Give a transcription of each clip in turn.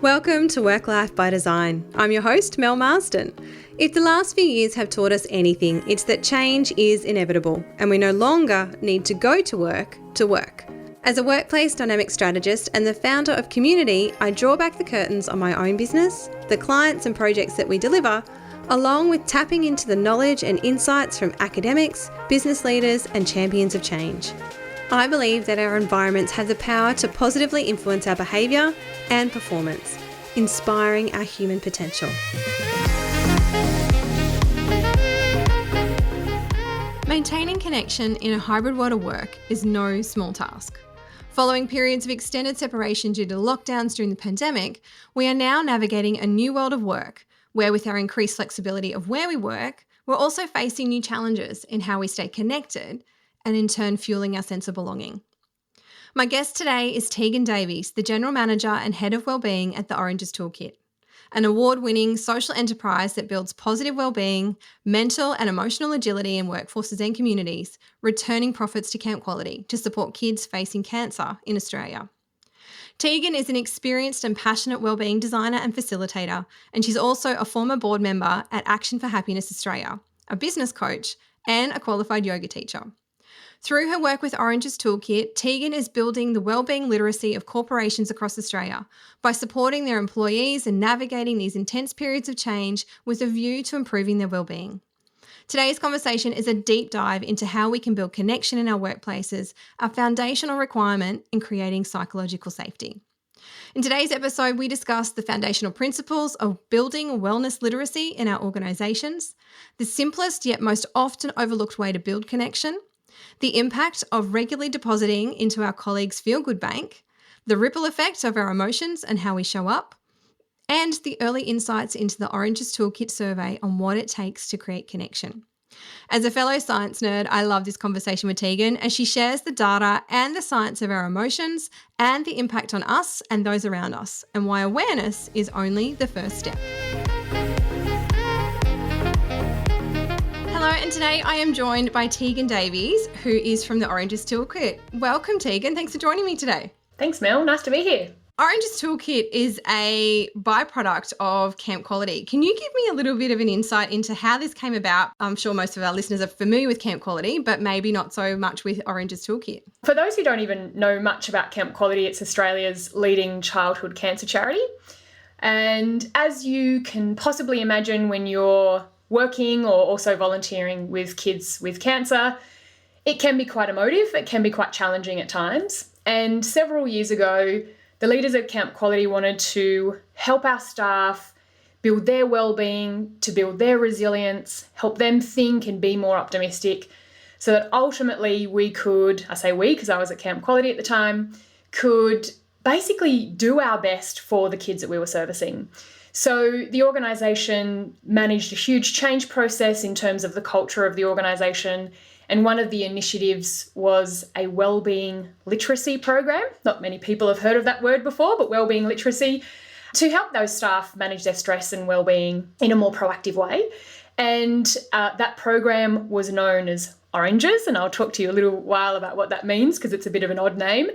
Welcome to Work Life by Design. I'm your host, Mel Marsden. If the last few years have taught us anything, it's that change is inevitable and we no longer need to go to work to work. As a workplace dynamic strategist and the founder of Community, I draw back the curtains on my own business, the clients and projects that we deliver, along with tapping into the knowledge and insights from academics, business leaders and champions of change. I believe that our environments have the power to positively influence our behaviour and performance, inspiring our human potential. Maintaining connection in a hybrid world of work is no small task. Following periods of extended separation due to lockdowns during the pandemic, we are now navigating a new world of work where, with our increased flexibility of where we work, we're also facing new challenges in how we stay connected and in turn fueling our sense of belonging. My guest today is Tegan Davies, the General Manager and Head of Wellbeing at the Oranges Toolkit, an award-winning social enterprise that builds positive wellbeing, mental and emotional agility in workforces and communities, returning profits to Camp Quality to support kids facing cancer in Australia. Tegan is an experienced and passionate wellbeing designer and facilitator, and she's also a former board member at Action for Happiness Australia, a business coach and a qualified yoga teacher. Through her work with Oranges Toolkit, Tegan is building the wellbeing literacy of corporations across Australia by supporting their employees and navigating these intense periods of change with a view to improving their wellbeing. Today's conversation is a deep dive into how we can build connection in our workplaces, a foundational requirement in creating psychological safety. In today's episode, we discuss the foundational principles of building wellness literacy in our organisations, the simplest yet most often overlooked way to build connection, the impact of regularly depositing into our colleagues' feel-good bank, the ripple effect of our emotions and how we show up, and the early insights into the Oranges Toolkit survey on what it takes to create connection. As a fellow science nerd, I love this conversation with Tegan as she shares the data and the science of our emotions and the impact on us and those around us, and why awareness is only the first step. Hello, and today I am joined by Tegan Davies, who is from the Oranges Toolkit. Welcome, Tegan. Thanks for joining me today. Thanks, Mel. Nice to be here. Oranges Toolkit is a byproduct of Camp Quality. Can you give me a little bit of an insight into how this came about? I'm sure most of our listeners are familiar with Camp Quality, but maybe not so much with Oranges Toolkit. For those who don't even know much about Camp Quality, it's Australia's leading childhood cancer charity. And as you can possibly imagine, when you're working or also volunteering with kids with cancer, it can be quite emotive, it can be quite challenging at times. And several years ago, the leaders at Camp Quality wanted to help our staff build their wellbeing, to build their resilience, help them think and be more optimistic, so that ultimately we could, I say we because I was at Camp Quality at the time, could basically do our best for the kids that we were servicing. So the organisation managed a huge change process in terms of the culture of the organisation, and one of the initiatives was a wellbeing literacy program. Not many people have heard of that word before, but wellbeing literacy, to help those staff manage their stress and wellbeing in a more proactive way. And that program was known as Oranges, and I'll talk to you a little while about what that means because it's a bit of an odd name.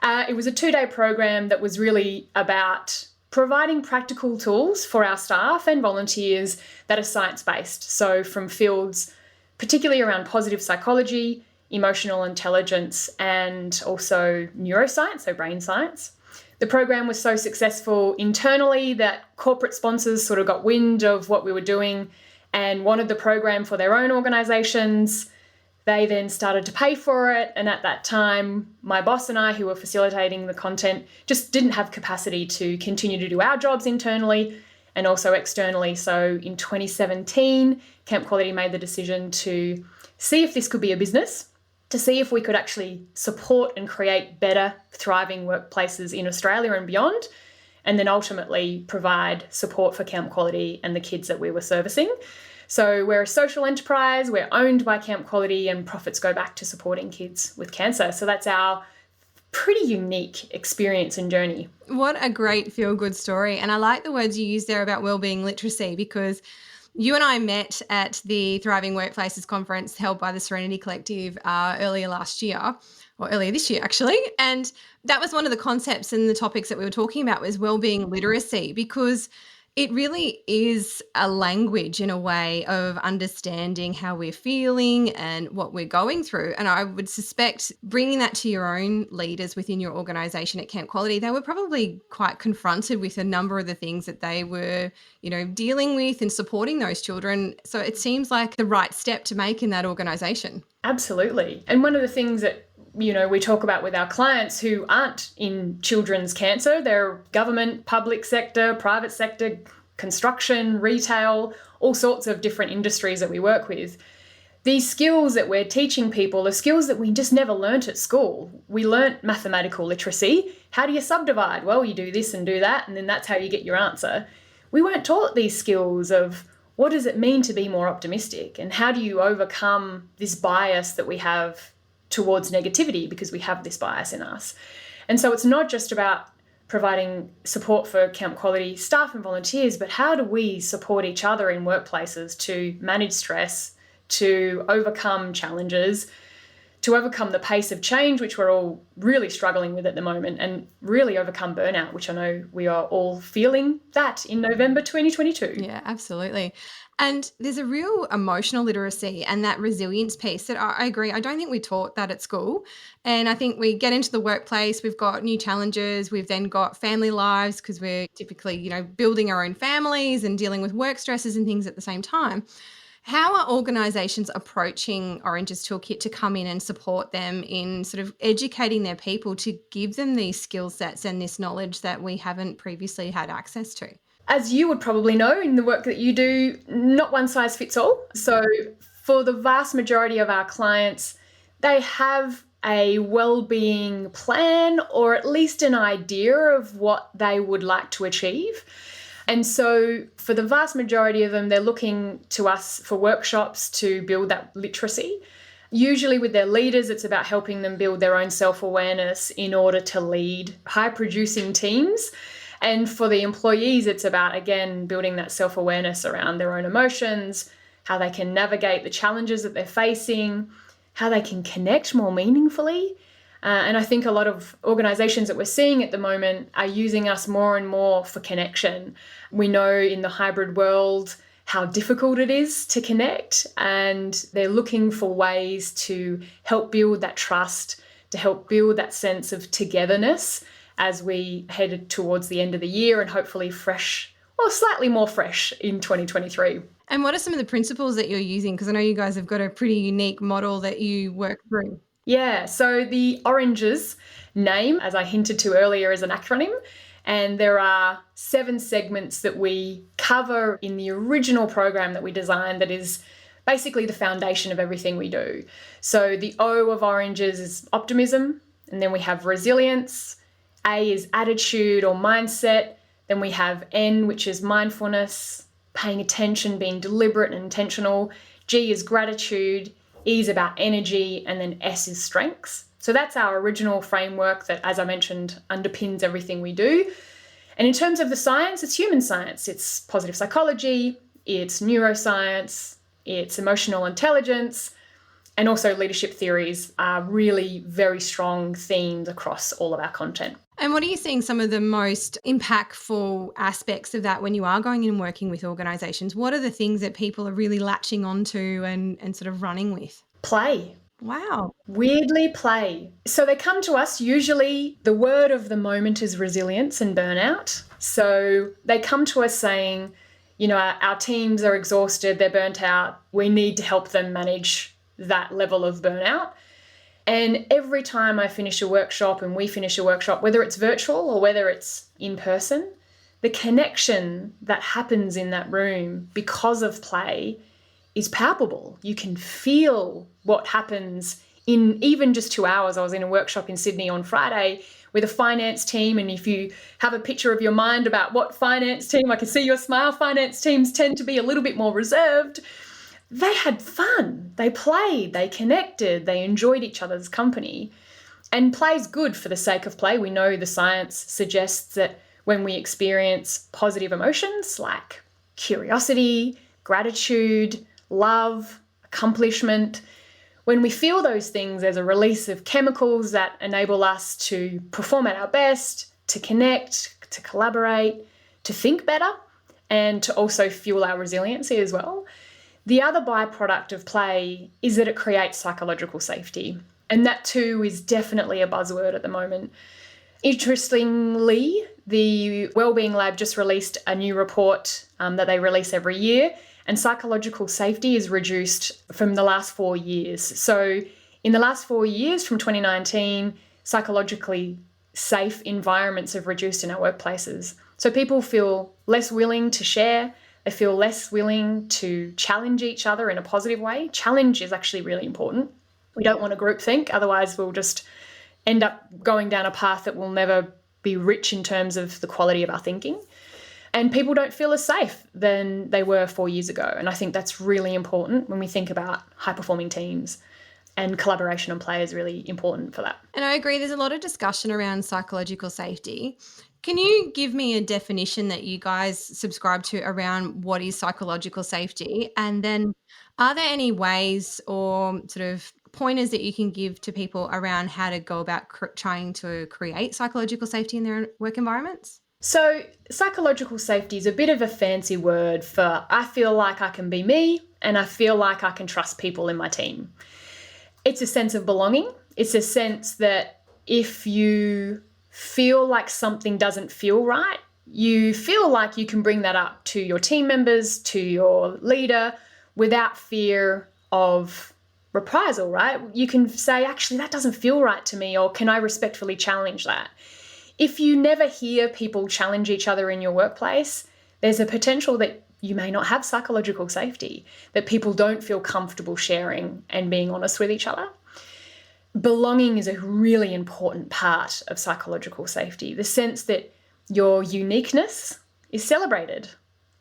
It was a 2-day program that was really about providing practical tools for our staff and volunteers that are science-based. So from fields particularly around positive psychology, emotional intelligence, and also neuroscience, so brain science. The program was so successful internally that corporate sponsors sort of got wind of what we were doing and wanted the program for their own organisations. They then started to pay for it, and at that time, my boss and I, who were facilitating the content, just didn't have capacity to continue to do our jobs internally and also externally. So in 2017, Camp Quality made the decision to see if this could be a business, to see if we could actually support and create better, thriving workplaces in Australia and beyond, and then ultimately provide support for Camp Quality and the kids that we were servicing. So we're a social enterprise, we're owned by Camp Quality, and profits go back to supporting kids with cancer. So that's our pretty unique experience and journey. What a great feel-good story. And I like the words you used there about wellbeing literacy, because you and I met at the Thriving Workplaces conference held by the Serenity Collective earlier this year actually. And That was one of the concepts and the topics that we were talking about was wellbeing literacy, because it really is a language in a way of understanding how we're feeling and what we're going through. And I would suspect bringing that to your own leaders within your organisation at Camp Quality, they were probably quite confronted with a number of the things that they were, dealing with and supporting those children. So it seems like the right step to make in that organisation. Absolutely. And one of the things that we talk about with our clients who aren't in children's cancer, they're government, public sector, private sector, construction, retail, all sorts of different industries that we work with. These skills that we're teaching people are skills that we just never learnt at school. We learnt mathematical literacy. How do you subdivide? Well, you do this and do that, and then that's how you get your answer. We weren't taught these skills of what does it mean to be more optimistic, and how do you overcome this bias that we have towards negativity, because we have this bias in us. And so it's not just about providing support for Camp Quality staff and volunteers, but how do we support each other in workplaces to manage stress, to overcome challenges, to overcome the pace of change, which we're all really struggling with at the moment, and really overcome burnout, which I know we are all feeling that in November 2022. Yeah, absolutely. And there's a real emotional literacy and that resilience piece that I agree. I don't think we taught that at school. And I think we get into the workplace, we've got new challenges, we've then got family lives because we're typically, building our own families and dealing with work stresses and things at the same time. How are organisations approaching Oranges Toolkit to come in and support them in sort of educating their people to give them these skill sets and this knowledge that we haven't previously had access to? As you would probably know in the work that you do, not one size fits all. So for the vast majority of our clients, they have a wellbeing plan or at least an idea of what they would like to achieve. And so for the vast majority of them, they're looking to us for workshops to build that literacy. Usually with their leaders, it's about helping them build their own self-awareness in order to lead high-producing teams. And for the employees, it's about, again, building that self-awareness around their own emotions, how they can navigate the challenges that they're facing, how they can connect more meaningfully. And I think a lot of organisations that we're seeing at the moment are using us more and more for connection. We know in the hybrid world how difficult it is to connect, and they're looking for ways to help build that trust, to help build that sense of togetherness as we head towards the end of the year and hopefully fresh or slightly more fresh in 2023. And what are some of the principles that you're using? Because I know you guys have got a pretty unique model that you work through. Yeah, so the Oranges name, as I hinted to earlier, is an acronym. And there are 7 segments that we cover in the original program that we designed that is basically the foundation of everything we do. So the O of Oranges is optimism, and then we have resilience. A is attitude or mindset. Then we have N, which is mindfulness, paying attention, being deliberate and intentional. G is gratitude. E is about energy. And then S is strengths. So that's our original framework that, as I mentioned, underpins everything we do. And in terms of the science, it's human science. It's positive psychology, it's neuroscience, it's emotional intelligence, and also leadership theories are really very strong themes across all of our content. And what are you seeing some of the most impactful aspects of that when you are going and working with organisations? What are the things that people are really latching onto and sort of running with? Play. Wow. Weirdly, play. So they come to us, usually the word of the moment is resilience and burnout. So they come to us saying, our teams are exhausted, they're burnt out, we need to help them manage that level of burnout. And every time I finish a workshop and we finish a workshop, whether it's virtual or whether it's in person, the connection that happens in that room because of play is palpable. You can feel what happens in even just 2 hours. I was in a workshop in Sydney on Friday with a finance team, and if you have a picture of your mind about what finance team, I can see your smile, finance teams tend to be a little bit more reserved. They had fun, they played, they connected, they enjoyed each other's company. And play's good for the sake of play. We know the science suggests that when we experience positive emotions like curiosity, gratitude, love, accomplishment, When we feel those things, there's a release of chemicals that enable us to perform at our best, to connect, to collaborate, to think better, and to also fuel our resiliency as well. The other byproduct of play is that it creates psychological safety. And that too is definitely a buzzword at the moment. Interestingly, the Wellbeing Lab just released a new report that they release every year, and psychological safety is reduced from the last 4 years. So in the last 4 years, from 2019, psychologically safe environments have reduced in our workplaces. So people feel less willing to share, they feel less willing to challenge each other in a positive way. Challenge is actually really important. We don't want to groupthink, otherwise we'll just end up going down a path that will never be rich in terms of the quality of our thinking. And people don't feel as safe than they were 4 years ago. And I think that's really important when we think about high-performing teams. And collaboration and play is really important for that. And I agree, there's a lot of discussion around psychological safety. Can you give me a definition that you guys subscribe to around what is psychological safety? And then are there any ways or sort of pointers that you can give to people around how to go about trying to create psychological safety in their work environments? So psychological safety is a bit of a fancy word for I feel like I can be me and I feel like I can trust people in my team. It's a sense of belonging. It's a sense that if you feel like something doesn't feel right, you feel like you can bring that up to your team members, to your leader, without fear of reprisal, right? You can say, actually, that doesn't feel right to me, or can I respectfully challenge that? If you never hear people challenge each other in your workplace, there's a potential that you may not have psychological safety, that people don't feel comfortable sharing and being honest with each other. Belonging is a really important part of psychological safety, the sense that your uniqueness is celebrated,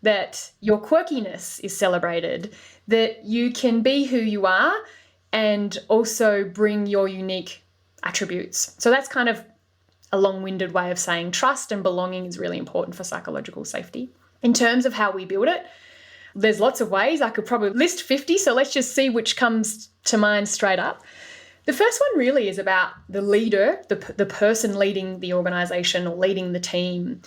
that your quirkiness is celebrated, that you can be who you are and also bring your unique attributes. So that's kind of a long-winded way of saying trust and belonging is really important for psychological safety. In terms of how we build it, there's lots of ways. I could probably list 50, so let's just see which comes to mind straight up. The first one really is about the leader, the person leading the organisation or leading the team,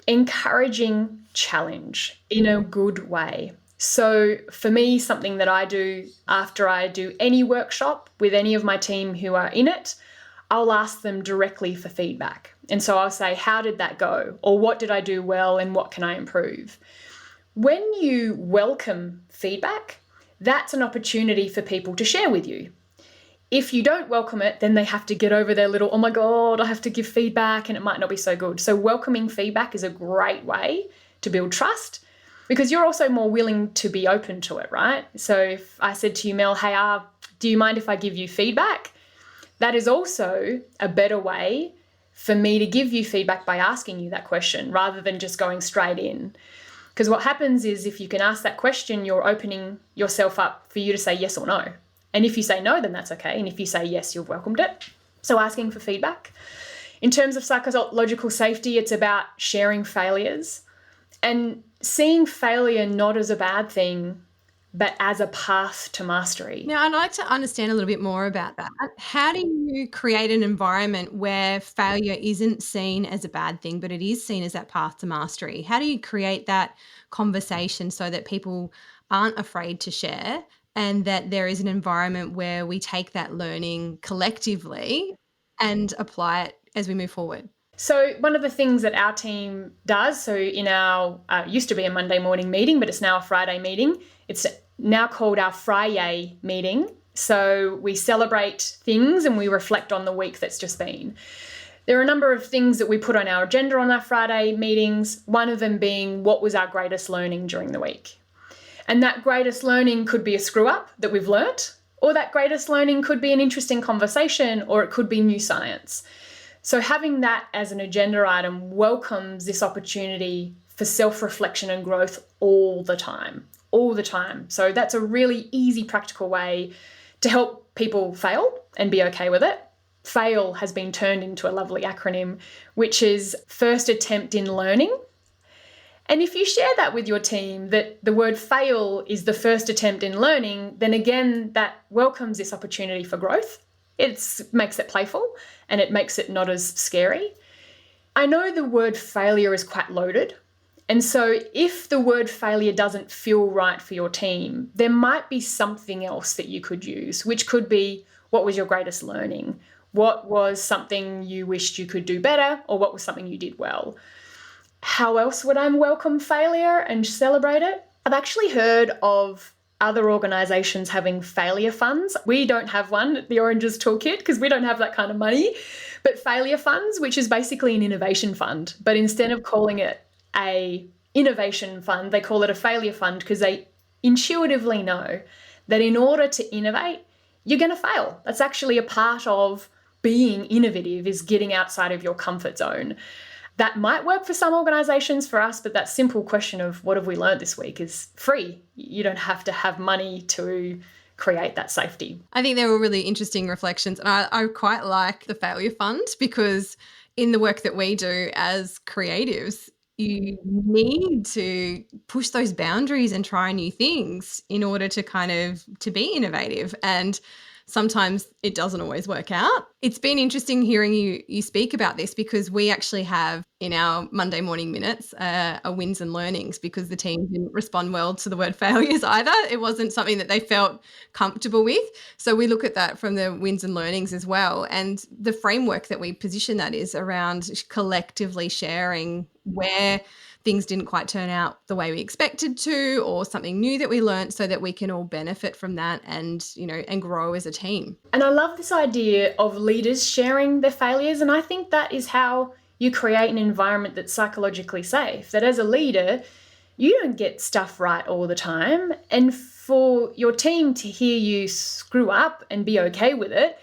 encouraging challenge in a good way. So for me, something that I do after I do any workshop with any of my team who are in it, I'll ask them directly for feedback. And so I'll say, how did that go? Or what did I do well and what can I improve? When you welcome feedback, that's an opportunity for people to share with you. If you don't welcome it, then they have to get over their little, oh my God, I have to give feedback and it might not be so good. So welcoming feedback is a great way to build trust because you're also more willing to be open to it, right? So if I said to you, Mel, hey, do you mind if I give you feedback? That is also a better way for me to give you feedback by asking you that question rather than just going straight in. Because what happens is if you can ask that question, you're opening yourself up for you to say yes or no. And if you say no, then that's okay. And if you say yes, you've welcomed it. So asking for feedback. In terms of psychological safety, it's about sharing failures and seeing failure not as a bad thing, but as a path to mastery. Now, I'd like to understand a little bit more about that. How do you create an environment where failure isn't seen as a bad thing, but it is seen as that path to mastery? How do you create that conversation so that people aren't afraid to share and that there is an environment where we take that learning collectively and apply it as we move forward? So one of the things that our team does, so in our, used to be a Monday morning meeting, but it's now a Friday meeting. It's now called our Friday meeting. So we celebrate things and we reflect on the week that's just been. There are a number of things that we put on our agenda on our Friday meetings, one of them being what was our greatest learning during the week. And that greatest learning could be a screw up that we've learnt, or that greatest learning could be an interesting conversation, or it could be new science. So having that as an agenda item welcomes this opportunity for self-reflection and growth all the time. So that's a really easy, practical way to help people fail and be okay with it. FAIL has been turned into a lovely acronym, which is first attempt in learning. And if you share that with your team, that the word fail is the first attempt in learning, then again, that welcomes this opportunity for growth. It makes it playful and it makes it not as scary. I know the word failure is quite loaded. And so if the word failure doesn't feel right for your team, there might be something else that you could use, which could be, what was your greatest learning? What was something you wished you could do better? Or what was something you did well? How else would I welcome failure and celebrate it? I've actually heard of other organisations having failure funds. We don't have one at the Oranges Toolkit because we don't have that kind of money. But failure funds, which is basically an innovation fund, but instead of calling it a innovation fund, they call it a failure fund because they intuitively know that in order to innovate, you're going to fail. That's actually a part of being innovative, is getting outside of your comfort zone. That might work for some organisations. For us, but that simple question of what have we learned this week is free. You don't have to have money to create that safety. I think they were really interesting reflections. And I quite like the failure fund because in the work that we do as creatives, you need to push those boundaries and try new things in order to to be innovative. And sometimes it doesn't always work out. It's been interesting hearing you speak about this because we actually have in our Monday morning minutes a wins and learnings because the team didn't respond well to the word failures either. It wasn't something that they felt comfortable with. So we look at that from the wins and learnings as well. And the framework that we position that is around collectively sharing where things didn't quite turn out the way we expected to, or something new that we learned, so that we can all benefit from that and, and grow as a team. And I love this idea of leaders sharing their failures. And I think that is how you create an environment that's psychologically safe, that as a leader, you don't get stuff right all the time. And for your team to hear you screw up and be okay with it,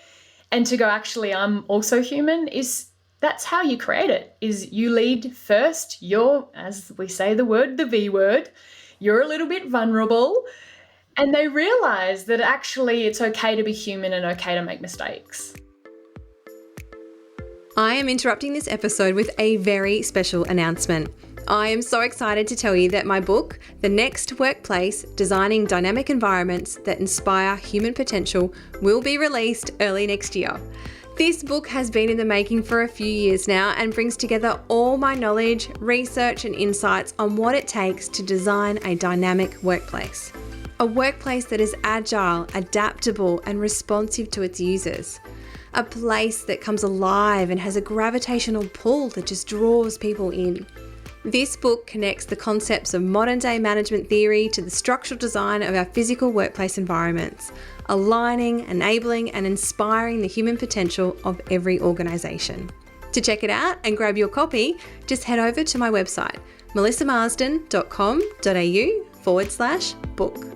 and to go, actually, I'm also human, that's how you create it, is you lead first. You're, as we say the V word, you're a little bit vulnerable. And they realize that actually it's okay to be human and okay to make mistakes. I am interrupting this episode with a very special announcement. I am so excited to tell you that my book, The Next Workplace, Designing Dynamic Environments That Inspire Human Potential, will be released early next year. This book has been in the making for a few years now and brings together all my knowledge, research and insights on what it takes to design a dynamic workplace. A workplace that is agile, adaptable and responsive to its users. A place that comes alive and has a gravitational pull that just draws people in. This book connects the concepts of modern day management theory to the structural design of our physical workplace environments, aligning, enabling and inspiring the human potential of every organisation. To check it out and grab your copy, just head over to my website, melissamarsden.com.au/book.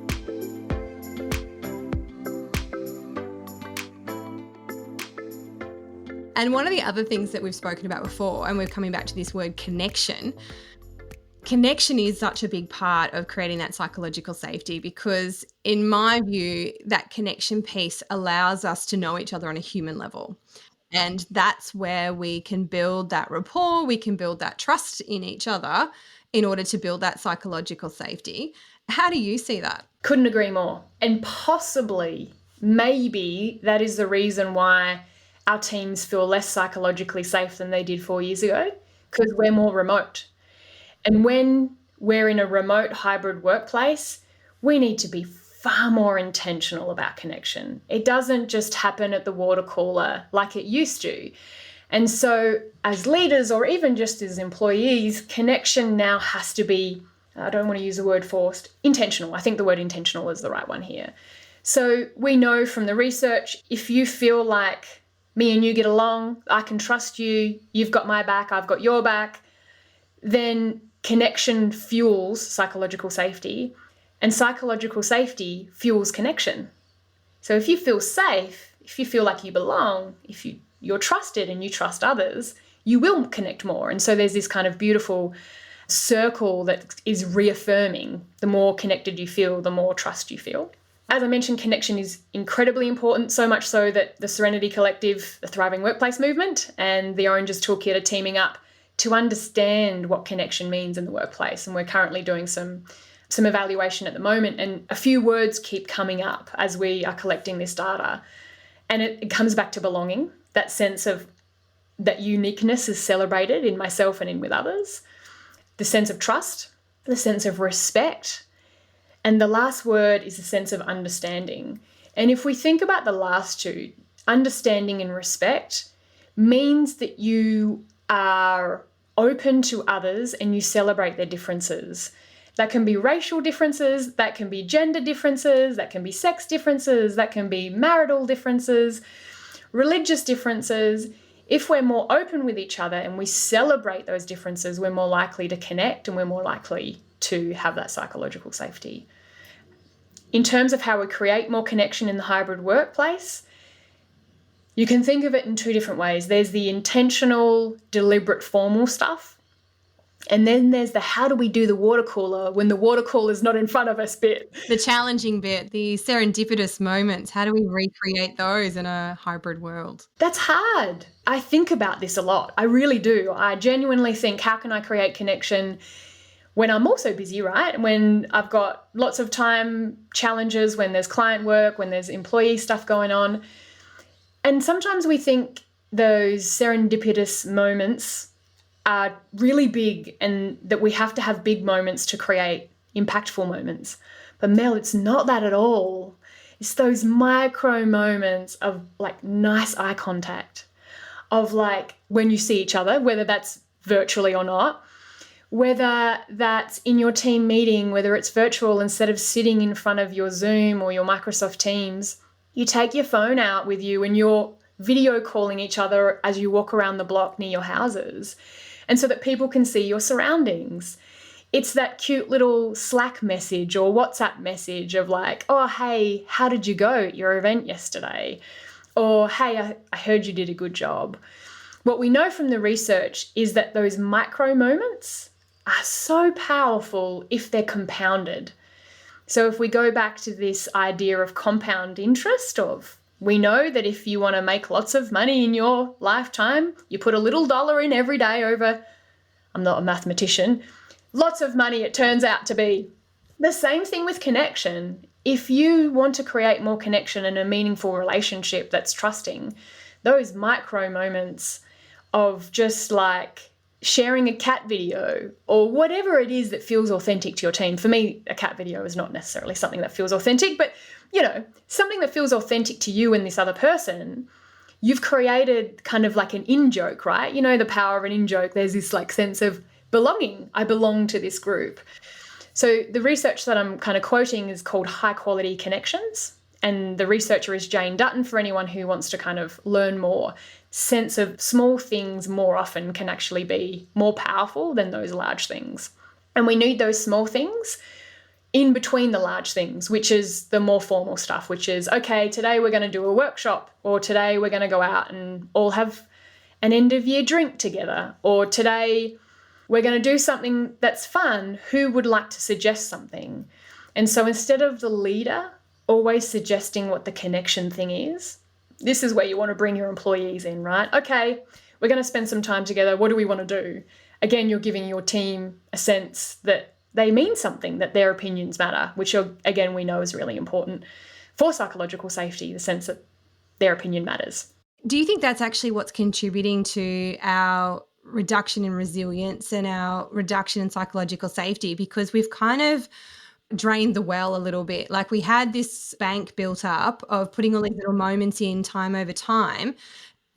And one of the other things that we've spoken about before, and we're coming back to this word connection is such a big part of creating that psychological safety because, in my view, that connection piece allows us to know each other on a human level. And that's where we can build that rapport, we can build that trust in each other in order to build that psychological safety. How do you see that? Couldn't agree more. And possibly, maybe that is the reason why our teams feel less psychologically safe than they did 4 years ago, because we're more remote. And when we're in a remote hybrid workplace, we need to be far more intentional about connection. It doesn't just happen at the water cooler like it used to. And so as leaders or even just as employees, connection now has to be, I don't want to use the word forced, intentional. I think the word intentional is the right one here. So we know from the research, if you feel like me and you get along, I can trust you, you've got my back, I've got your back, then connection fuels psychological safety, and psychological safety fuels connection. So if you feel safe, if you feel like you belong, if you're trusted and you trust others, you will connect more. And so there's this kind of beautiful circle that is reaffirming. The more connected you feel, the more trust you feel. As I mentioned, connection is incredibly important, so much so that the Serenity Collective, the Thriving Workplace Movement, and the Oranges Toolkit are teaming up to understand what connection means in the workplace. And we're currently doing some evaluation at the moment, and a few words keep coming up as we are collecting this data. And it comes back to belonging, that sense of that uniqueness is celebrated in myself and in with others, the sense of trust, the sense of respect, and the last word is a sense of understanding. And if we think about the last two, understanding and respect means that you are open to others and you celebrate their differences. That can be racial differences, that can be gender differences, that can be sex differences, that can be marital differences, religious differences. If we're more open with each other and we celebrate those differences, we're more likely to connect and we're more likely to have that psychological safety. In terms of how we create more connection in the hybrid workplace, you can think of it in two different ways. There's the intentional, deliberate, formal stuff. And then there's the how do we do the water cooler when the water cooler is not in front of us bit. The challenging bit, the serendipitous moments, how do we recreate those in a hybrid world? That's hard. I think about this a lot. I really do. I genuinely think, how can I create connection when I'm also busy, right? When I've got lots of time challenges, when there's client work, when there's employee stuff going on. And sometimes we think those serendipitous moments are really big and that we have to have big moments to create impactful moments. But Mel, it's not that at all. It's those micro moments of like nice eye contact, of like when you see each other, whether that's virtually or not, whether that's in your team meeting, whether it's virtual, instead of sitting in front of your Zoom or your Microsoft Teams, you take your phone out with you and you're video calling each other as you walk around the block near your houses. And so that people can see your surroundings. It's that cute little Slack message or WhatsApp message of like, oh, hey, how did you go at your event yesterday? Or, hey, I heard you did a good job. What we know from the research is that those micro moments are so powerful if they're compounded. So if we go back to this idea of compound interest we know that if you want to make lots of money in your lifetime, you put a little dollar in every day over, I'm not a mathematician, lots of money it turns out to be. The same thing with connection. If you want to create more connection and a meaningful relationship that's trusting, those micro moments of just like sharing a cat video or whatever it is that feels authentic to your team. For me, a cat video is not necessarily something that feels authentic, but something that feels authentic to you and this other person, you've created kind of like an in-joke, right? You know, the power of an in-joke. There's this like sense of belonging. I belong to this group. So the research that I'm kind of quoting is called High Quality Connections. And the researcher is Jane Dutton, for anyone who wants to kind of learn more. Sense of small things more often can actually be more powerful than those large things. And we need those small things in between the large things, which is the more formal stuff, which is, okay, today we're going to do a workshop, or today we're going to go out and all have an end of year drink together, or today we're going to do something that's fun. Who would like to suggest something? And so instead of the leader always suggesting what the connection thing is, this is where you want to bring your employees in, right? Okay, we're going to spend some time together. What do we want to do? Again, you're giving your team a sense that they mean something, that their opinions matter, which again, we know is really important for psychological safety, the sense that their opinion matters. Do you think that's actually what's contributing to our reduction in resilience and our reduction in psychological safety? Because we've kind of drained the well a little bit. Like we had this bank built up of putting all these little moments in time over time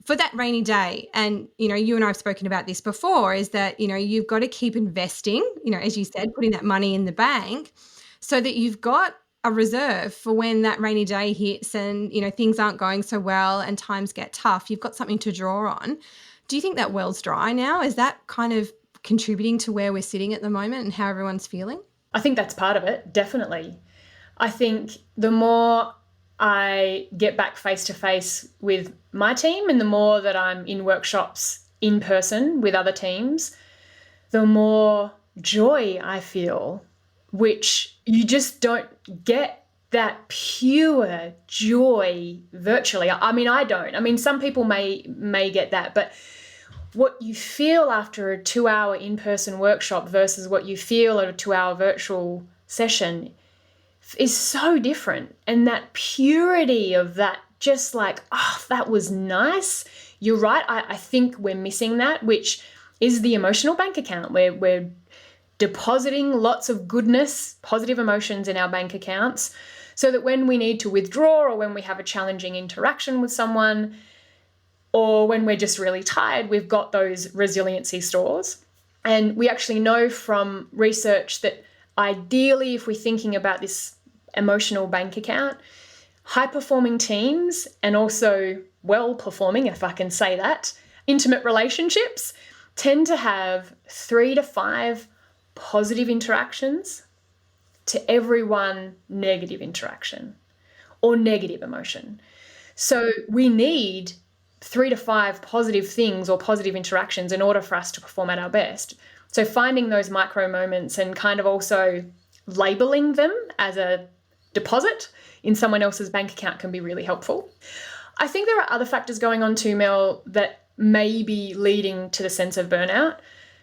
for that rainy day. And, you and I have spoken about this before, is that, you've got to keep investing, as you said, putting that money in the bank so that you've got a reserve for when that rainy day hits and, things aren't going so well and times get tough. You've got something to draw on. Do you think that well's dry now? Is that kind of contributing to where we're sitting at the moment and how everyone's feeling? I think that's part of it, definitely. I think the more I get back face to face with my team and the more that I'm in workshops in person with other teams, the more joy I feel, which you just don't get that pure joy virtually. I mean, I don't. I mean, some people may get that, but what you feel after a 2-hour in-person workshop versus what you feel at a 2-hour virtual session is so different. And that purity of that, just like, oh, that was nice. You're right. I think we're missing that, which is the emotional bank account, where we're depositing lots of goodness, positive emotions in our bank accounts, so that when we need to withdraw, or when we have a challenging interaction with someone, or when we're just really tired, we've got those resiliency stores. And we actually know from research that ideally, if we're thinking about this emotional bank account, high-performing teams, and also well-performing, if I can say that, intimate relationships tend to have 3 to 5 positive interactions to every one negative interaction or negative emotion. So we need 3 to 5 positive things or positive interactions in order for us to perform at our best. So finding those micro moments and kind of also labeling them as a deposit in someone else's bank account can be really helpful. I think there are other factors going on too, Mel, that may be leading to the sense of burnout.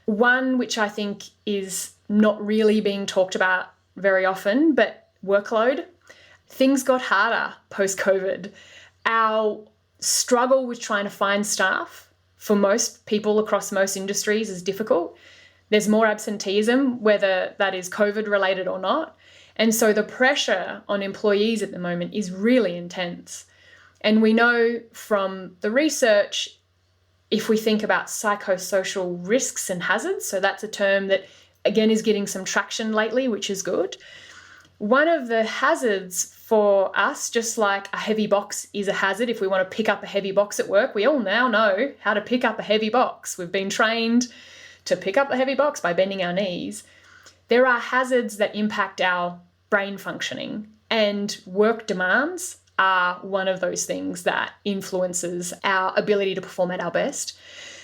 One, which I think is not really being talked about very often, but workload. Things got harder post-COVID. Our struggle with trying to find staff for most people across most industries is difficult. There's more absenteeism, whether that is COVID related or not. And so the pressure on employees at the moment is really intense. And we know from the research, if we think about psychosocial risks and hazards, so that's a term that again is getting some traction lately, which is good. One of the hazards for us, just like a heavy box is a hazard, if we want to pick up a heavy box at work, we all now know how to pick up a heavy box. We've been trained to pick up a heavy box by bending our knees. There are hazards that impact our brain functioning, and work demands are one of those things that influences our ability to perform at our best.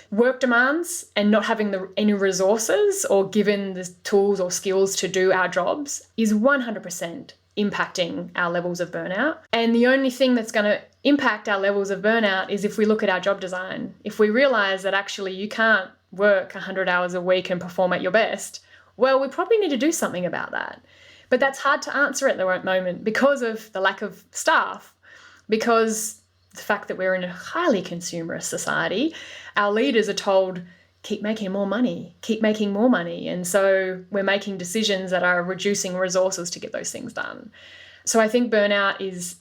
Work demands and not having any resources or given the tools or skills to do our jobs is 100% impacting our levels of burnout. And the only thing that's going to impact our levels of burnout is if we look at our job design. If we realize that actually you can't work 100 hours a week and perform at your best, well, we probably need to do something about that. But that's hard to answer at the right moment because of the lack of staff, because the fact that we're in a highly consumerist society. Our leaders are told, keep making more money, keep making more money. And so we're making decisions that are reducing resources to get those things done. So I think burnout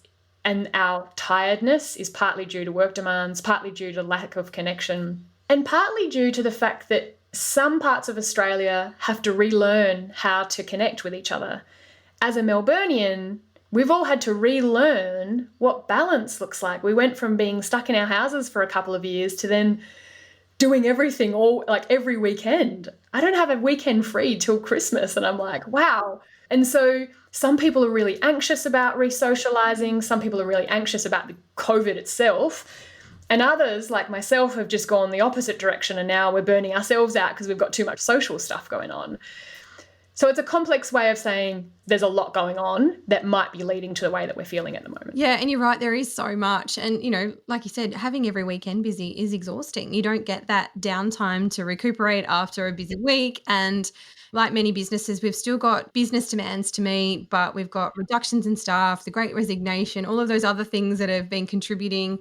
and our tiredness is partly due to work demands, partly due to lack of connection, and partly due to the fact that some parts of Australia have to relearn how to connect with each other. As a Melburnian, we've all had to relearn what balance looks like. We went from being stuck in our houses for a couple of years to then doing everything every weekend. I don't have a weekend free till Christmas, and I'm like, wow. And so some people are really anxious about re-socializing. Some people are really anxious about the COVID itself. And others, like myself, have just gone the opposite direction, and now we're burning ourselves out because we've got too much social stuff going on. So it's a complex way of saying there's a lot going on that might be leading to the way that we're feeling at the moment. Yeah, and you're right, there is so much. And, like you said, having every weekend busy is exhausting. You don't get that downtime to recuperate after a busy week. And like many businesses, we've still got business demands to meet, but we've got reductions in staff, the Great Resignation, all of those other things that have been contributing.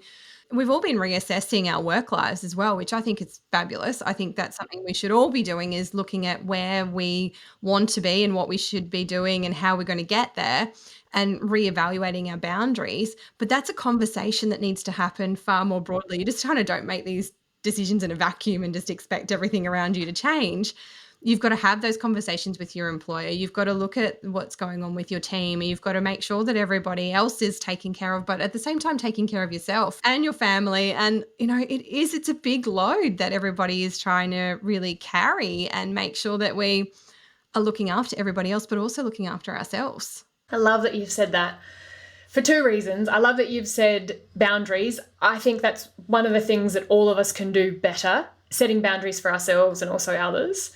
We've all been reassessing our work lives as well, which I think is fabulous. I think that's something we should all be doing, is looking at where we want to be and what we should be doing and how we're going to get there, and reevaluating our boundaries. But that's a conversation that needs to happen far more broadly. You just kind of don't make these decisions in a vacuum and just expect everything around you to change. You've got to have those conversations with your employer. You've got to look at what's going on with your team. You've got to make sure that everybody else is taken care of, but at the same time, taking care of yourself and your family. And, it's a big load that everybody is trying to really carry and make sure that we are looking after everybody else, but also looking after ourselves. I love that you've said that for two reasons. I love that you've said boundaries. I think that's one of the things that all of us can do better, setting boundaries for ourselves and also others.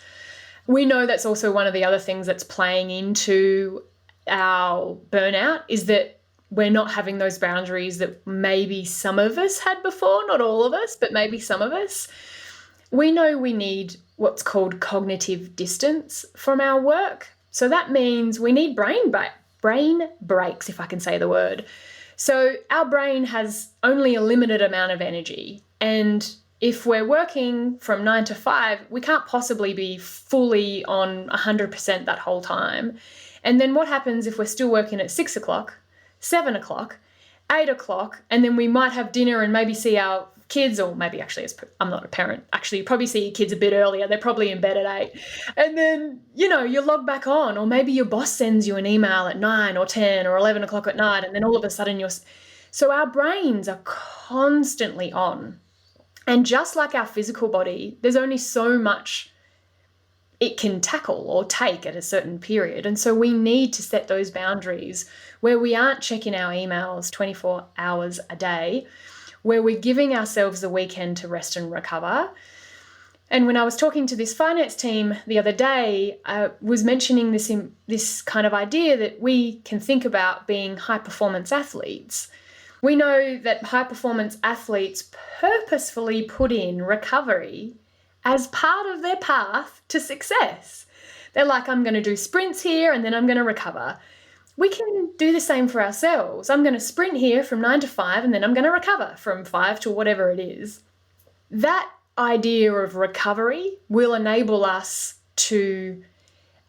We know that's also one of the other things that's playing into our burnout, is that we're not having those boundaries that maybe some of us had before, not all of us, but maybe some of us. We know we need what's called cognitive distance from our work. So that means we need brain breaks, if I can say the word. So our brain has only a limited amount of energy. And if we're working from 9 to 5, we can't possibly be fully on 100% that whole time. And then what happens if we're still working at 6 o'clock, 7 o'clock, 8 o'clock, and then we might have dinner and maybe see our kids, or maybe actually, I'm not a parent, actually you probably see your kids a bit earlier, they're probably in bed at 8, and then you log back on, or maybe your boss sends you an email at 9 or 10 or 11 o'clock at night, and then all of a sudden so our brains are constantly on. And just like our physical body, there's only so much it can tackle or take at a certain period. And so we need to set those boundaries where we aren't checking our emails 24 hours a day, where we're giving ourselves the weekend to rest and recover. And when I was talking to this finance team the other day, I was mentioning this kind of idea that we can think about being high-performance athletes. We know that high-performance athletes purposefully put in recovery as part of their path to success. They're like, I'm going to do sprints here and then I'm going to recover. We can do the same for ourselves. I'm going to sprint here from 9 to 5 and then I'm going to recover from 5 to whatever it is. That idea of recovery will enable us to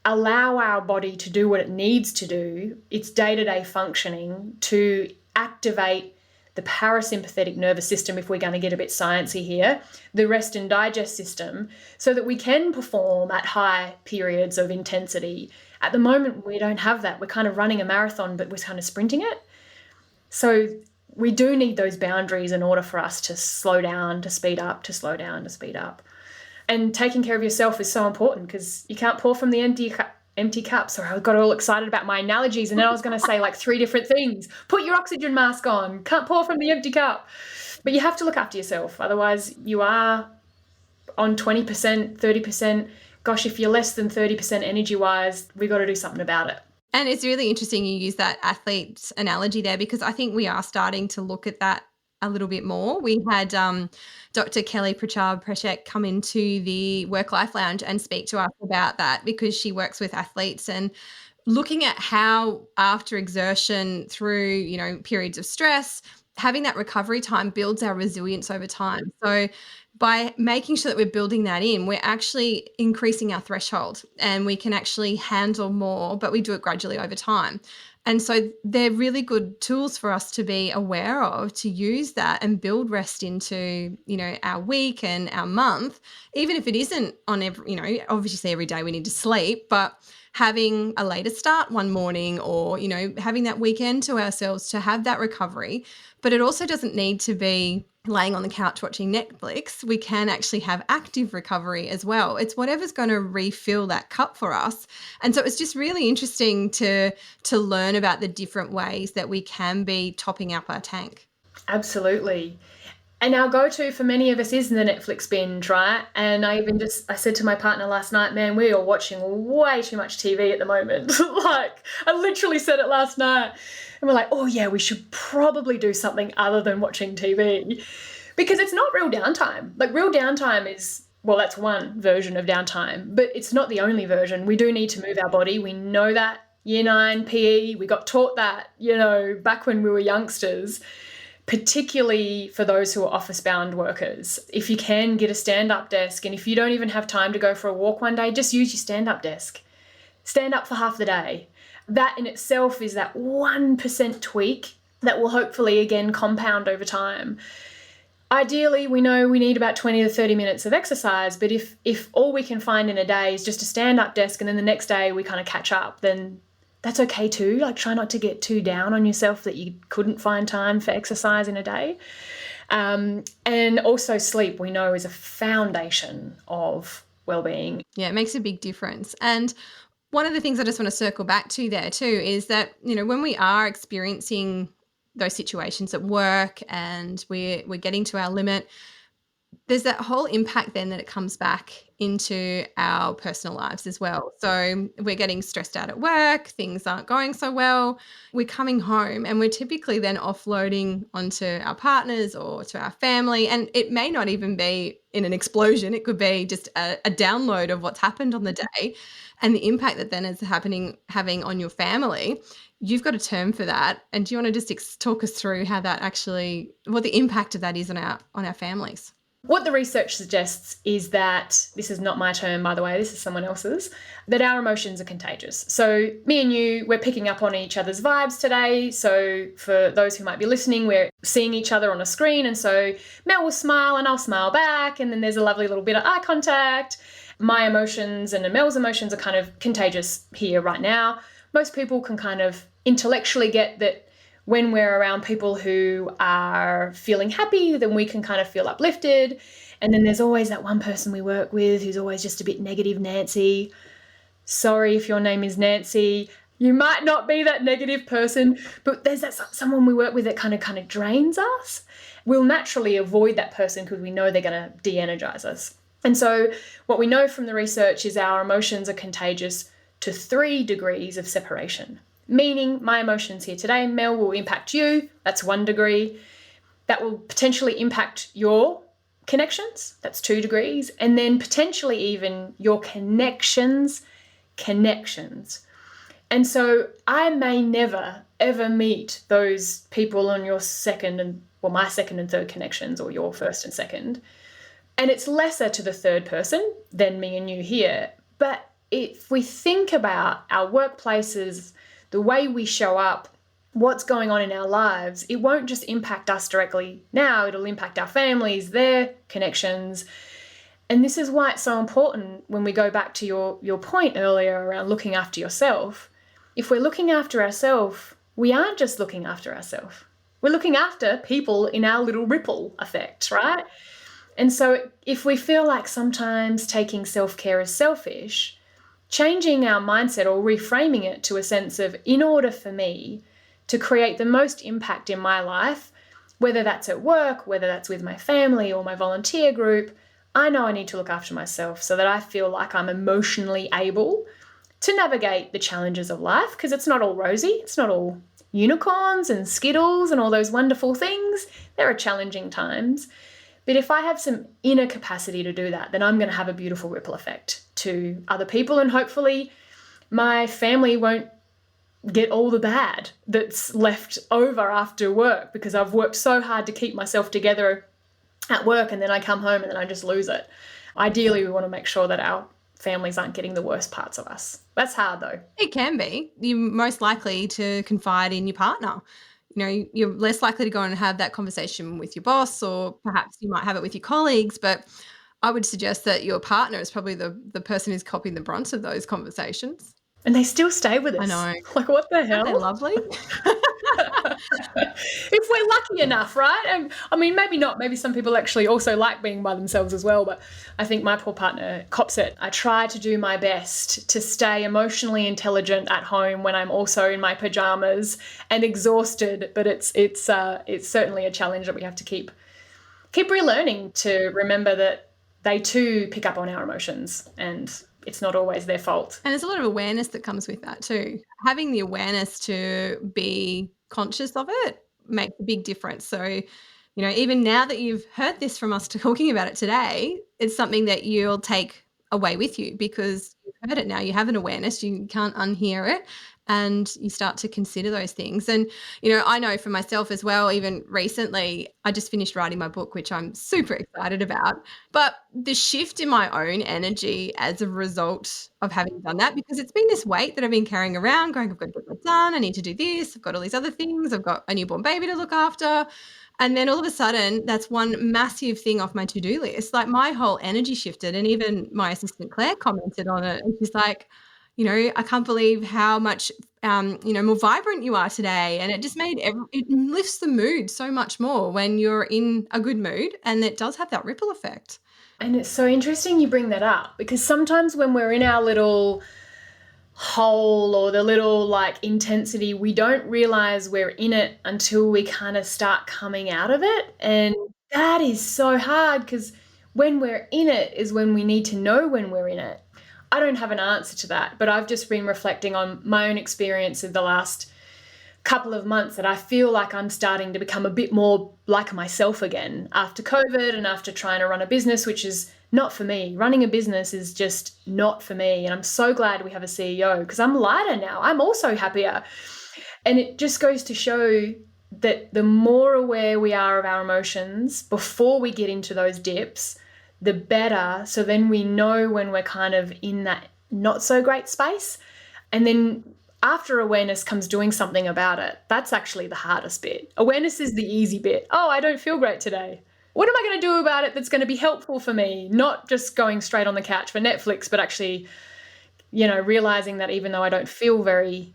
allow our body to do what it needs to do, its day-to-day functioning, to activate the parasympathetic nervous system, if we're going to get a bit sciencey here, the rest and digest system, so that we can perform at high periods of intensity. At the moment, we don't have that. We're kind of running a marathon, but we're kind of sprinting it. So we do need those boundaries in order for us to slow down, to speed up, to slow down, to speed up. And taking care of yourself is so important, because you can't pour from the empty cup. Sorry, I got all excited about my analogies, and then I was going to say like 3 different things. Put your oxygen mask on. Can't pour from the empty cup. But you have to look after yourself. Otherwise, you are on 20%, 30%. Gosh, if you're less than 30% energy-wise, we've got to do something about it. And it's really interesting you use that athlete analogy there, because I think we are starting to look at that a little bit more. We had Dr. Kelly Prashek come into the Work Life Lounge and speak to us about that, because she works with athletes and looking at how after exertion through, periods of stress, having that recovery time builds our resilience over time. So by making sure that we're building that in, we're actually increasing our threshold and we can actually handle more, but we do it gradually over time. And so they're really good tools for us to be aware of, to use that and build rest into, our week and our month, even if it isn't on every, obviously every day we need to sleep, but having a later start one morning or, having that weekend to ourselves to have that recovery. But it also doesn't need to be laying on the couch watching Netflix. We can actually have active recovery as well. It's whatever's going to refill that cup for us. And so it's just really interesting to learn about the different ways that we can be topping up our tank. Absolutely. And our go-to for many of us is the Netflix binge, right? And I said to my partner last night, man, we are watching way too much TV at the moment. Like, I literally said it last night. And we're like, oh yeah, we should probably do something other than watching TV. Because it's not real downtime. Like, real downtime is, well, that's one version of downtime, but it's not the only version. We do need to move our body. We know that. Year 9 PE, we got taught that, back when we were youngsters. Particularly for those who are office-bound workers. If you can get a stand-up desk, and if you don't even have time to go for a walk one day, just use your stand-up desk. Stand up for half the day. That in itself is that 1% tweak that will hopefully, again, compound over time. Ideally, we know we need about 20 to 30 minutes of exercise, but if all we can find in a day is just a stand-up desk and then the next day we kind of catch up, then that's okay too. Like, try not to get too down on yourself that you couldn't find time for exercise in a day. And also sleep, we know, is a foundation of well-being. Yeah, it makes a big difference. And one of the things I just want to circle back to there too is that, when we are experiencing those situations at work and we're getting to our limit, there's that whole impact then that it comes back into our personal lives as well. So we're getting stressed out at work, things aren't going so well. We're coming home and we're typically then offloading onto our partners or to our family. And it may not even be in an explosion, it could be just a download of what's happened on the day and the impact that then is having on your family. You've got a term for that. And do you want to just talk us through how that actually, what the impact of that is on our families? What the research suggests is that, this is not my term, by the way, this is someone else's, that our emotions are contagious. So me and you, we're picking up on each other's vibes today. So for those who might be listening, we're seeing each other on a screen. And so Mel will smile and I'll smile back. And then there's a lovely little bit of eye contact. My emotions and Mel's emotions are kind of contagious here right now. Most people can kind of intellectually get that when we're around people who are feeling happy, then we can kind of feel uplifted. And then there's always that one person we work with who's always just a bit negative Nancy. Sorry if your name is Nancy. You might not be that negative person, but there's that someone we work with that kind of drains us. We'll naturally avoid that person because we know they're going to de-energize us. And so what we know from the research is our emotions are contagious to 3 degrees of separation. Meaning my emotions here today, Mel, will impact you. That's 1 degree. That will potentially impact your connections. That's 2 degrees. And then potentially even your connections. And so I may never, ever meet those people on your my second and third connections, or your first and second. And it's lesser to the third person than me and you here. But if we think about our workplaces, the way we show up, what's going on in our lives, it won't just impact us directly now, it'll impact our families, their connections. And this is why it's so important when we go back to your point earlier around looking after yourself. If we're looking after ourselves, we aren't just looking after ourselves. We're looking after people in our little ripple effect, right? And so if we feel like sometimes taking self-care is selfish, changing our mindset or reframing it to a sense of, in order for me to create the most impact in my life, whether that's at work, whether that's with my family or my volunteer group, I know I need to look after myself so that I feel like I'm emotionally able to navigate the challenges of life, because it's not all rosy, it's not all unicorns and skittles and all those wonderful things. There are challenging times. But if I have some inner capacity to do that, then I'm going to have a beautiful ripple effect to other people, and hopefully my family won't get all the bad that's left over after work because I've worked so hard to keep myself together at work, and then I come home and then I just lose it. Ideally, we want to make sure that our families aren't getting the worst parts of us. That's hard though. It can be. You're most likely to confide in your partner. You know, you're less likely to go and have that conversation with your boss, or perhaps you might have it with your colleagues, but I would suggest that your partner is probably the person who's copying the brunt of those conversations. And they still stay with us. I know. Like, what the hell? They're lovely. If we're lucky enough, right? And I mean, maybe not. Maybe some people actually also like being by themselves as well. But I think my poor partner cops it. I try to do my best to stay emotionally intelligent at home when I'm also in my pajamas and exhausted. But it's certainly a challenge that we have to keep relearning to remember that they too pick up on our emotions, and it's not always their fault. And there's a lot of awareness that comes with that too. Having the awareness to be conscious of it makes a big difference. So, you know, even now that you've heard this from us talking about it today, it's something that you'll take away with you because you've heard it now. You have an awareness, you can't unhear it, and you start to consider those things. And, you know, I know for myself as well, even recently, I just finished writing my book, which I'm super excited about. But the shift in my own energy as a result of having done that, because it's been this weight that I've been carrying around going, I've got to get that done. I need to do this. I've got all these other things. I've got a newborn baby to look after. And then all of a sudden, that's one massive thing off my to-do list. Like my whole energy shifted, and even my assistant Claire commented on it. And she's like, you know, I can't believe how much, more vibrant you are today. And it just it lifts the mood so much more when you're in a good mood, and it does have that ripple effect. And it's so interesting you bring that up, because sometimes when we're in our little hole or the little like intensity, we don't realize we're in it until we kind of start coming out of it. And that is so hard because when we're in it is when we need to know when we're in it. I don't have an answer to that, but I've just been reflecting on my own experience of the last couple of months that I feel like I'm starting to become a bit more like myself again after COVID and after trying to run a business, which is not for me. Running a business is just not for me. And I'm so glad we have a CEO because I'm lighter now. I'm also happier. And it just goes to show that the more aware we are of our emotions before we get into those dips, the better. So then we know when we're kind of in that not so great space. And then after awareness comes doing something about it. That's actually the hardest bit. Awareness is the easy bit. Oh, I don't feel great today. What am I going to do about it that's going to be helpful for me? Not just going straight on the couch for Netflix, but actually, realizing that even though I don't feel very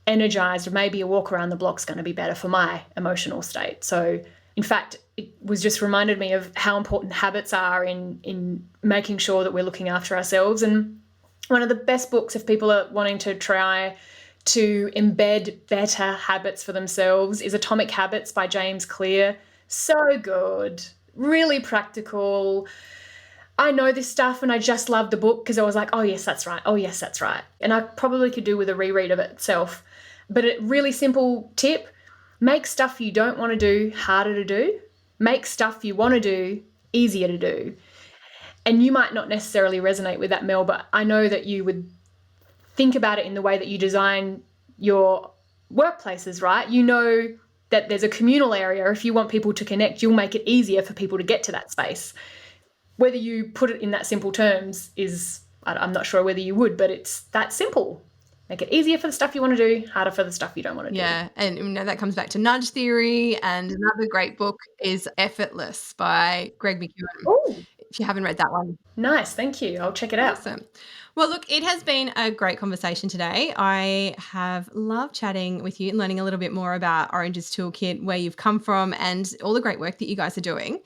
energized, maybe a walk around the block's going to be better for my emotional state. So in fact, it was just reminded me of how important habits are in making sure that we're looking after ourselves. And one of the best books, if people are wanting to try to embed better habits for themselves, is Atomic Habits by James Clear. So good, really practical. I know this stuff and I just loved the book because I was like, oh yes, that's right. Oh yes, that's right. And I probably could do with a reread of it itself. But a really simple tip, make stuff you don't want to do harder to do. Make stuff you want to do easier to do. And you might not necessarily resonate with that, Mel, but I know that you would think about it in the way that you design your workplaces, right? You know that there's a communal area. If you want people to connect, you'll make it easier for people to get to that space. Whether you put it in that simple terms is, I'm not sure whether you would, but it's that simple. Make it easier for the stuff you want to do, harder for the stuff you don't want to do. Yeah, and that comes back to nudge theory. And another great book is Effortless by Greg McEwen. Oh, if you haven't read that one. Nice, thank you. I'll check it out. Awesome. Well, look, it has been a great conversation today. I have loved chatting with you and learning a little bit more about Oranges Toolkit, where you've come from, and all the great work that you guys are doing.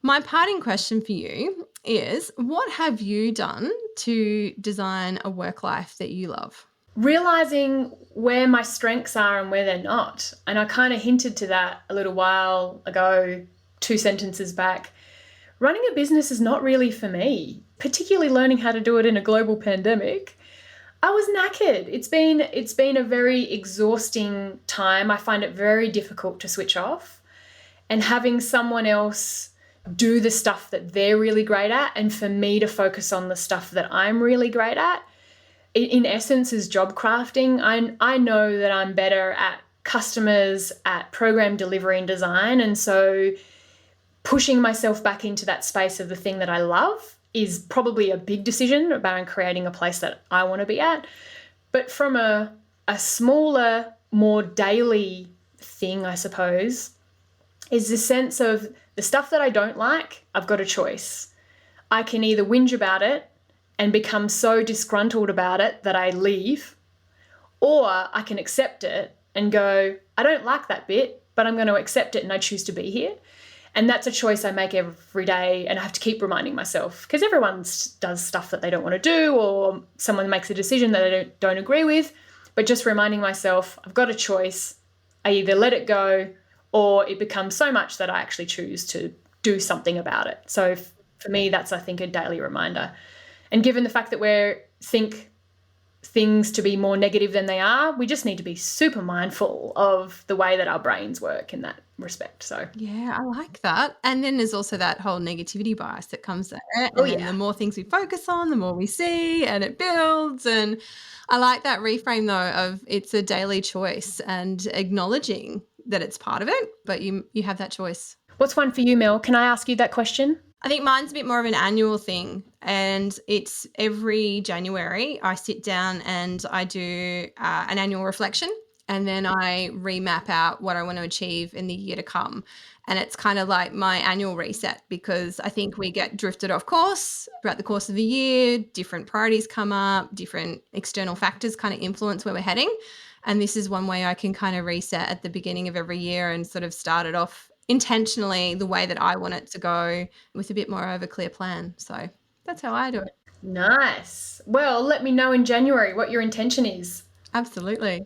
My parting question for you is, what have you done to design a work life that you love? Realizing where my strengths are and where they're not. And I kind of hinted to that a little while ago, 2 sentences back. Running a business is not really for me, particularly learning how to do it in a global pandemic. I was knackered. It's been a very exhausting time. I find it very difficult to switch off. And having someone else do the stuff that they're really great at, and for me to focus on the stuff that I'm really great at, in essence, is job crafting. I know that I'm better at customers, at program delivery and design. And so pushing myself back into that space of the thing that I love is probably a big decision about creating a place that I want to be at. But from a smaller, more daily thing, I suppose, is the sense of the stuff that I don't like, I've got a choice. I can either whinge about it and become so disgruntled about it that I leave, or I can accept it and go, I don't like that bit, but I'm going to accept it and I choose to be here. And that's a choice I make every day, and I have to keep reminding myself, because everyone does stuff that they don't want to do, or someone makes a decision that I don't agree with, but just reminding myself, I've got a choice. I either let it go, or it becomes so much that I actually choose to do something about it. So for me, that's, I think, a daily reminder. And given the fact that we think things to be more negative than they are, we just need to be super mindful of the way that our brains work in that respect. So yeah, I like that. And then there's also that whole negativity bias that comes there. And then the more things we focus on, the more we see, and it builds. And I like that reframe though of it's a daily choice, and acknowledging that it's part of it, but you have that choice. What's one for you, Mel? Can I ask you that question? I think mine's a bit more of an annual thing, and it's every January I sit down and I do an annual reflection, and then I remap out what I want to achieve in the year to come. And it's kind of like my annual reset, because I think we get drifted off course throughout the course of the year. Different priorities come up, different external factors kind of influence where we're heading. And this is one way I can kind of reset at the beginning of every year and sort of start it off intentionally the way that I want it to go, with a bit more of a clear plan. So that's how I do it. Nice. Well, let me know in January what your intention is. Absolutely.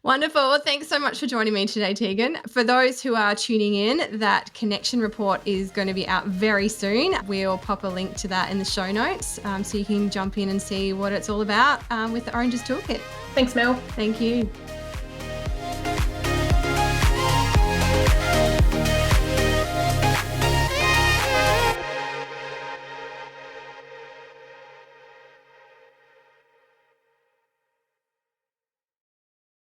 Wonderful. Well, thanks so much for joining me today, Tegan. For those who are tuning in, that connection report is going to be out very soon. We'll pop a link to that in the show notes so you can jump in and see what it's all about with the Oranges Toolkit. Thanks, Mel. Thank you.